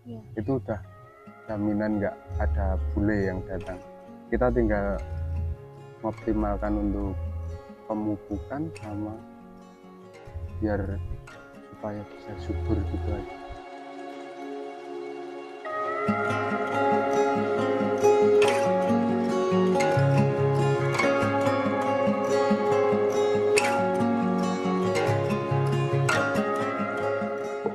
Iya. itu udah jaminan nggak ada bule yang datang. Kita tinggal mengoptimalkan untuk pemupukan sama biar supaya bisa subur gitu aja.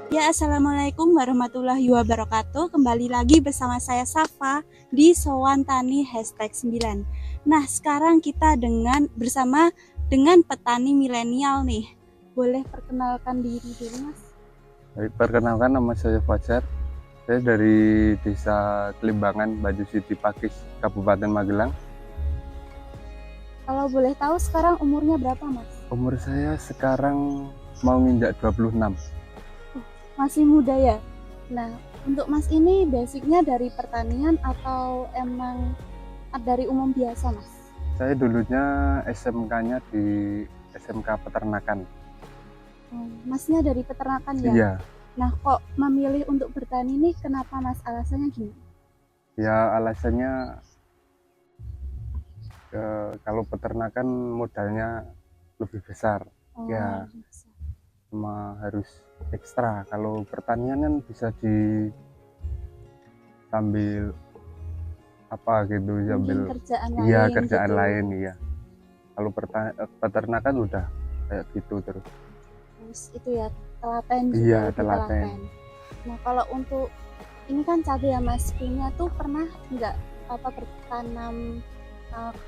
Ya, Assalamualaikum warahmatullahi wabarakatuh. Kembali lagi bersama saya Safa di Sowan Tani #9. Nah, sekarang kita bersama dengan petani milenial nih. Boleh perkenalkan diri dulu, Mas? Baik, perkenalkan, nama saya Fajar. Saya dari Desa Kelimbangan, Baju Siti Pakis, Kabupaten Magelang. Kalau boleh tahu sekarang umurnya berapa, Mas? Umur saya sekarang mau nginjak 26. Masih muda ya? Nah, untuk Mas ini basicnya dari pertanian atau emang dari umum biasa, Mas? Saya dulunya SMK-nya di SMK Peternakan. Masnya dari peternakan ya? Iya, Nah, kok memilih untuk bertani nih, kenapa Mas? Alasannya gimana? ya alasannya kalau peternakan modalnya lebih besar. Ya, Bisa. cuma harus ekstra. Kalau pertanian kan bisa di sambil apa gitu, Mungkin sambil kerjaan iya lain kerjaan gitu. lain, iya. Kalau peternakan udah kayak gitu terus. Terus itu ya, telaten juga Iya, lebih telaten. telaten. Nah, kalau untuk ini kan cabai ya Mas, punya tuh pernah nggak bertanam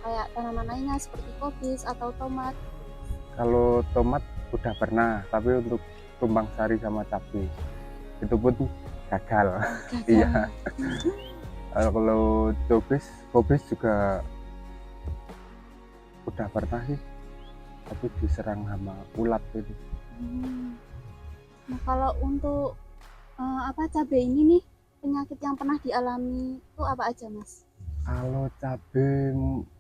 kayak tanaman lainnya seperti kobis atau tomat? Kalau tomat udah pernah, tapi untuk tumpang sari sama cabai itu pun gagal. Gagal. Iya. Kalau kobis juga udah pernah sih, tapi diserang sama ulat itu. Nah, kalau untuk cabai ini nih, penyakit yang pernah dialami itu apa aja Mas? Kalau cabai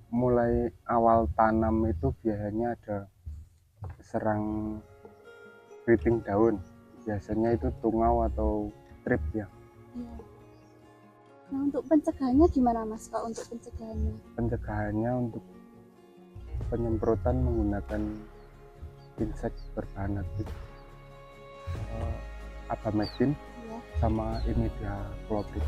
mulai awal tanam itu biasanya ada serang keriting daun, biasanya itu tungau atau trip ya. Iya. Nah, untuk pencegahannya gimana Mas Kak untuk pencegahannya? Pencegahannya untuk penyemprotan menggunakan insek berbahan aktif abamectin Iya. sama imidacloprid.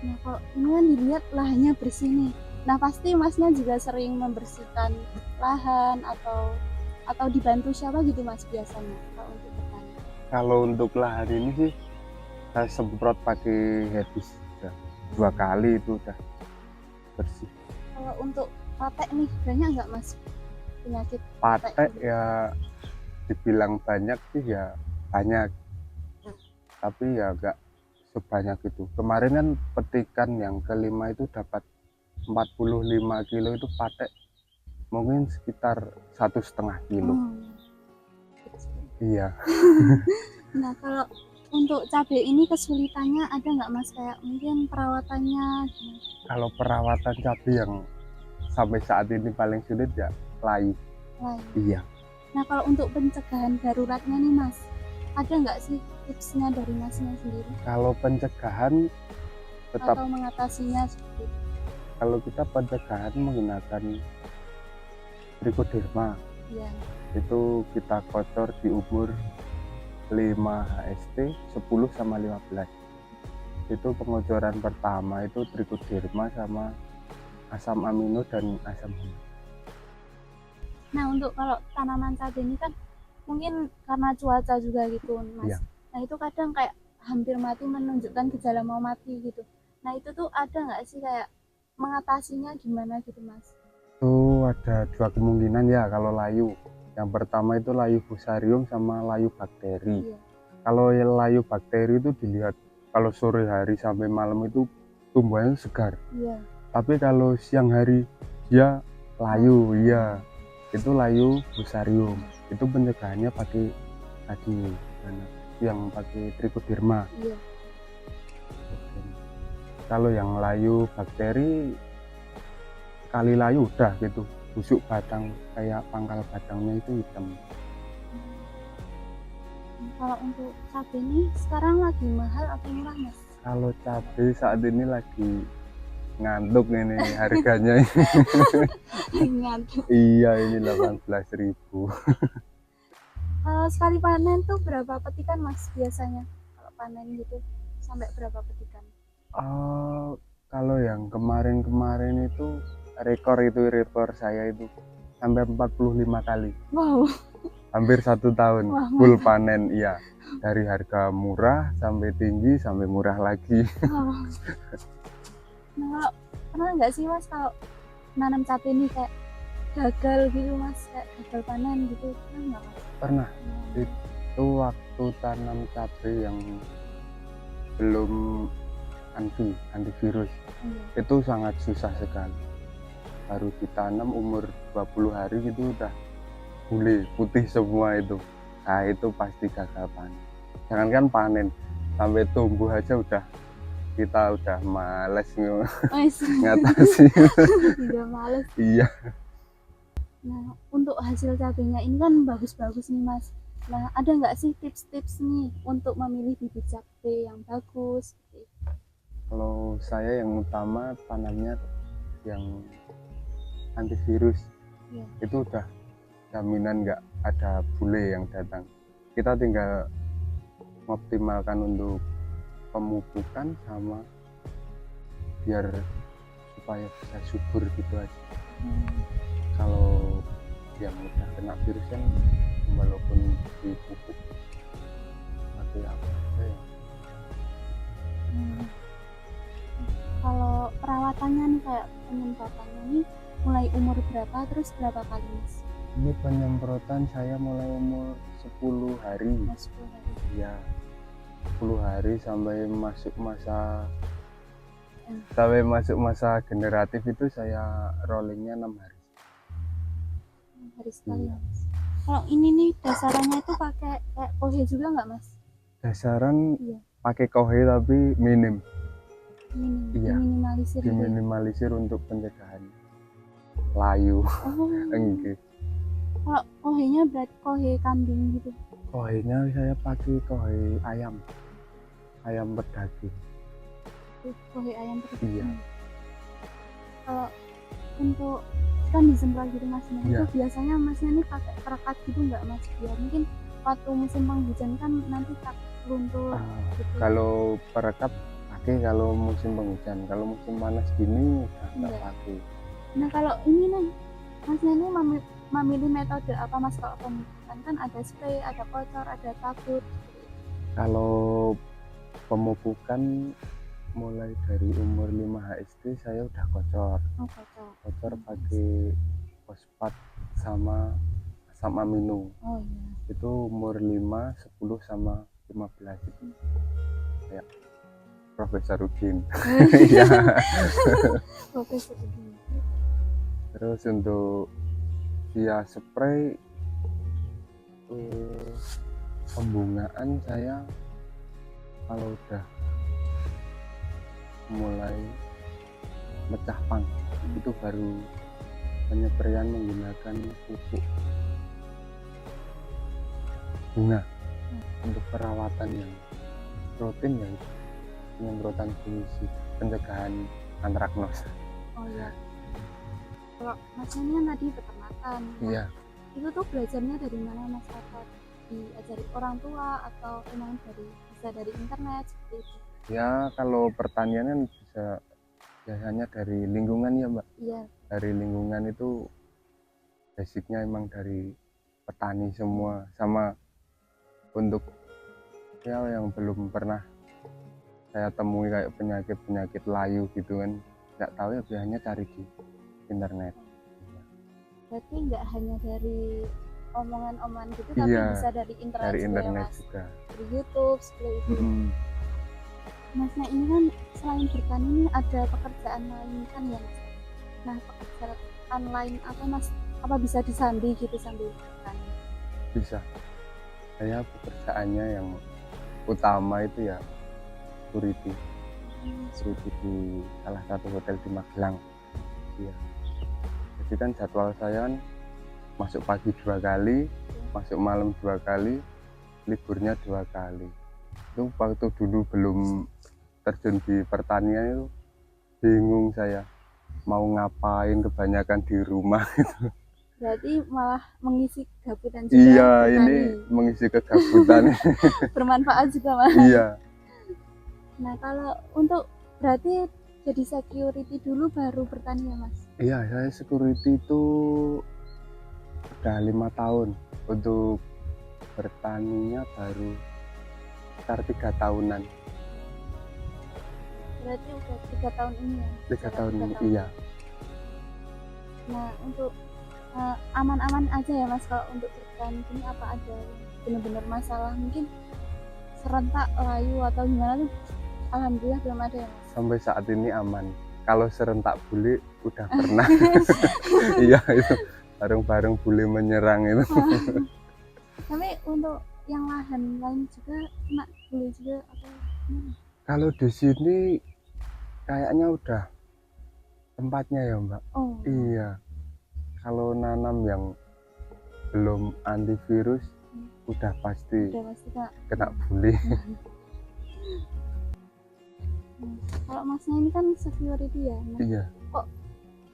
Nah, kalau ini kan dilihat lahannya bersih nih. Nah, pasti Masnya juga sering membersihkan lahan atau dibantu siapa gitu Mas biasanya kalau untuk bertani? Kalau untuk lahan ini sih saya semprot pakai herbis, udah 2 kali itu udah bersih. Kalau untuk patek nih banyak nggak Mas penyakit Patek ya dibilang banyak sih ya banyak, tapi ya enggak sebanyak itu. Kemarin kan petikan yang kelima itu dapat 45 kilo, itu patek mungkin sekitar 1,5 kilo. Iya. Nah, kalau untuk cabai ini kesulitannya ada nggak Mas, kayak mungkin perawatannya gimana? Kalau perawatan cabai yang sampai saat ini paling sulit ya layu. Iya. Nah, kalau untuk pencegahan daruratnya nih Mas, ada nggak sih tipsnya dari Masnya sendiri? Kalau pencegahan tetap, atau mengatasinya seperti itu? kalau kita pencegahan menggunakan trichoderma, Iya. itu kita kocor di umur 5 HST 10 sama 15. Itu pengocoran pertama itu trichoderma sama asam amino dan asam amino. Nah, untuk kalau tanaman cabai ini kan mungkin karena cuaca juga gitu Mas. Iya. Nah, itu kadang kayak hampir mati, menunjukkan gejala mau mati gitu. Nah, itu tuh ada nggak sih kayak mengatasinya gimana gitu Mas? Itu ada 2 kemungkinan ya kalau layu. Yang pertama itu layu fusarium sama layu bakteri. Iya. Kalau layu bakteri itu dilihat kalau sore hari sampai malam itu tumbuhannya segar. Iya. Tapi kalau siang hari dia layu, iya. Itu layu fusarium. Itu pencegahannya pakai tadi yang pakai trichoderma. Iya. Kalau yang layu bakteri kali layu udah gitu, busuk batang kayak pangkal batangnya itu hitam. Kalau untuk cabai ini sekarang lagi mahal atau murah mas? Kalau cabai saat ini lagi ngantuk ini harganya. Ingat. Iya, ini 18.000. Sekali panen tuh berapa petikan mas biasanya? Kalau panen gitu sampai berapa petikan? Oh, kalau yang kemarin-kemarin itu rekor saya itu sampai 45 kali. Wow, Hampir 1 tahun wah full mantap. panen, iya. Dari harga murah sampai tinggi sampai murah lagi. Wow. Nah, kalau pernah nggak sih mas kalau nanam cabai ini kayak gagal gitu mas, kayak gagal panen gitu, pernah nggak mas? Pernah itu waktu tanam cabai yang belum antivirus, Iya. itu sangat susah sekali. Baru ditanam umur 20 hari gitu udah bule putih semua itu. Nah, itu pasti gagal panen. Jangankan panen, sampai tumbuh aja kita udah males Mas, ngatasi. udah males. Iya. Nah, untuk hasil cabenya ini kan bagus-bagus nih mas. Nah, ada nggak sih tips-tips nih untuk memilih bibit cabai yang bagus? Kalau saya yang utama tanamnya yang antivirus, Iya. itu udah jaminan nggak ada bule yang datang. Kita tinggal mengoptimalkan untuk pemupukan sama biar supaya bisa subur gitu aja. Kalau yang udah kena virus kan walaupun dipupuk pakai apa aja ya. Kalau perawatannya nih kayak penyemprotannya nih mulai umur berapa terus berapa kali mas? Ini penyemprotan saya mulai umur 10 hari. Mas 10 hari. Ya, 10 hari sampai masuk masa generatif itu saya rollingnya 6 hari. 6 hari sekali Iya. mas. Kalau ini nih dasarannya itu pakai kayak kohe juga nggak mas? Dasaran Iya. pakai kohe tapi minim. Iya. Diminimalisir gitu ya? Diminimalisir untuk pencegahan layu. Oh. Enggak. Kalau kohenya berarti kohe kambing gitu? Kohenya saya pakai kohe ayam berdaging. Kohe ayam terus. Iya. Kalau untuk kan disemprot gitu mas, nah Iya. itu biasanya masnya ini pakai perekat gitu nggak mas? Biar mungkin waktu musim penghujan kan nanti tak luntur gitu. Kalau perekat pakai kalau musim penghujan, kalau musim panas gini nggak Enggak. pakai. Nah kalau ini nih masnya ini memilih metode apa mas kalau pemupukan? Kan ada spray, ada kocor, ada tabur. Kalau pemupukan mulai dari umur 5 HSD saya udah kocor. Oh kocor. Kocor pakai fosfat sama asam amino. Oh iya. Itu umur 5, 10 sama 15 itu. Ya. Profesor Udin. Iya. Profesor Udin. Terus untuk via spray pembungaan saya kalau udah mulai mecah pang itu baru penyepraian menggunakan pupuk bunga. Untuk perawatan yang rutin ya itu penyemprotan fungsi pencegahan antraknos. Oh iya. Kalau masnya ini kan tadi peternakan. Iya. Itu tuh belajarnya dari mana mas? Apa diajari orang tua atau emang bisa dari internet seperti itu? Ya kalau pertanian kan biasanya dari lingkungan ya mbak. Iya. Dari lingkungan itu basicnya emang dari petani semua. Sama untuk ya yang belum pernah saya temui kayak penyakit layu gitu kan, nggak tahu ya biasanya cari di internet. Berarti nggak hanya dari omongan-omongan gitu, tapi Iya, bisa dari internet, dari juga, internet ya, mas? juga. Dari YouTube seperti itu. Masnya ini kan selain bertani ini ada pekerjaan lain kan ya mas? Nah pekerjaan lain apa mas? Apa bisa disambi gitu sambil bertani? Bisa. Saya pekerjaannya yang utama itu ya security di salah satu hotel di Magelang. Iya. Jadi kan jadwal saya kan masuk pagi 2 kali, masuk malam 2 kali, liburnya 2 kali. Itu waktu dulu belum terjun di pertanian itu bingung saya mau ngapain, kebanyakan di rumah. Berarti malah mengisi kegabutan juga Iya, bertani. ini mengisi kegabutan. Bermanfaat juga Mas. Iya, Nah kalau untuk berarti jadi security dulu baru bertani ya Mas? iya, saya security itu udah 5 tahun. Untuk bertaninya baru sekitar 3 tahunan. Berarti udah 3 tahun ini ya? 3 tahun ini, 3 iya. Nah untuk aman-aman aja ya Mas kalau untuk bertani ini, apa ada benar-benar masalah mungkin serentak layu atau gimana tuh? Alhamdulillah belum ada ya Mas. Sampai saat ini aman. Kalau serentak bule udah pernah. Iya, itu bareng-bareng bule menyerang itu. Tapi untuk yang lahan lain juga kena bule juga atau gimana? Kalau di sini kayaknya udah tempatnya ya Mbak. Oh Iya. Kalau nanam yang belum antivirus udah pasti udah pasti kena bule. Kalau Masnya ini kan security ya Mas, Iya.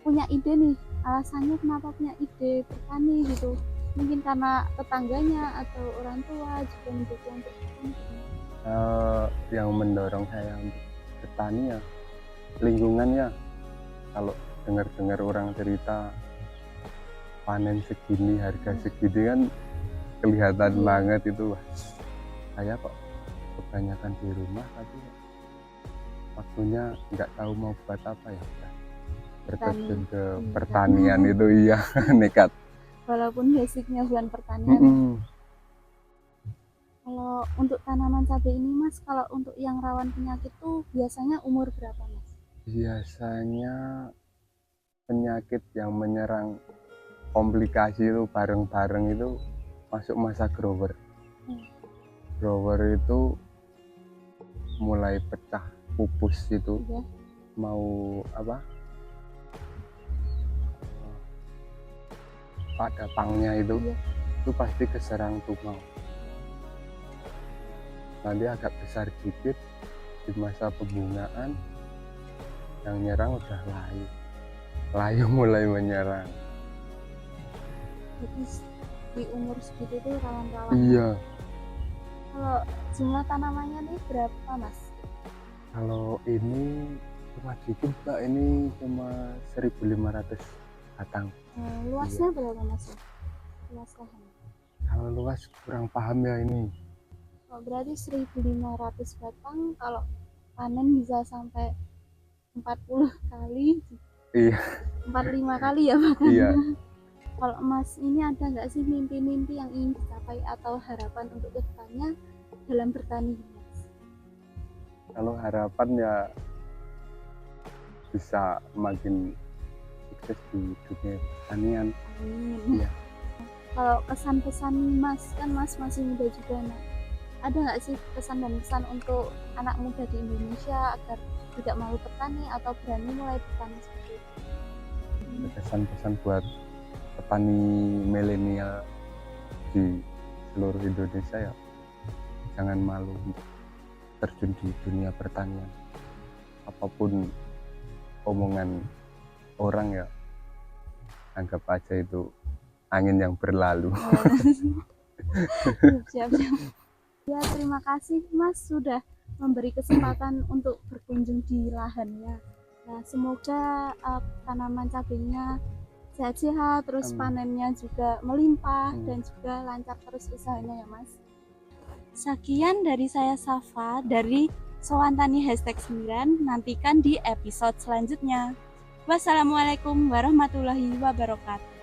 punya ide nih, alasannya kenapa punya ide bertani gitu? Mungkin karena tetangganya atau orang tua juga mendukung untuk bertani. Yang mendorong saya untuk bertani ya lingkungannya. Kalau dengar-dengar orang cerita panen segini, harga segini kan kelihatan banget itu. Wah, saya kok kebanyakan di rumah tapi waktunya nggak tahu mau buat apa ya, udah berterjun ke pertanian itu. Iya. Nekat. Walaupun basicnya bukan pertanian. Kalau untuk tanaman cabai ini Mas, kalau untuk yang rawan penyakit tuh biasanya umur berapa Mas? Biasanya penyakit yang menyerang komplikasi itu bareng-bareng itu masuk masa grower. Grower itu mulai pecah pupus itu, Iya. mau apa, pada pangnya itu, Iya. itu pasti keserang tungau. Nanti agak besar dikit di masa pembungaan yang nyerang udah layu mulai menyerang. Jadi di umur segitu tuh rawan-rawan. Iya. Kalau jumlah tanamannya nih berapa Mas? Kalau ini cuma dikit Mbak, ini cuma 1.500 batang. Luasnya berapa Mas? Luas lahan. Kalau luas kurang paham ya ini. Oh, berarti 1.500 batang kalau panen bisa sampai 40 kali. Iya. 45 kali ya bahkan. Iya. Kalau Mas ini ada nggak sih mimpi-mimpi yang ingin dicapai atau harapan untuk kedepannya dalam bertani Mas? Kalau harapan ya bisa makin sukses di dunia pertanian. Amin. Iya. Kalau kesan-pesan Mas, kan Mas masih muda juga, nah ada nggak sih pesan dan kesan untuk anak muda di Indonesia agar tidak malu bertani atau berani mulai bertani seperti itu? Pesan-pesan buat petani milenial di seluruh Indonesia ya, jangan malu untuk terjun di dunia pertanian. Apapun omongan orang ya, anggap aja itu angin yang berlalu. Siap. Ya, terima kasih Mas sudah memberi kesempatan untuk berkunjung di lahannya. Nah, semoga tanaman cabainya sehat-sehat, terus panennya juga melimpah dan juga lancar terus usahanya ya Mas. Sekian dari saya Safa dari Sowantani #9. Nantikan di episode selanjutnya. Wassalamualaikum warahmatullahi wabarakatuh.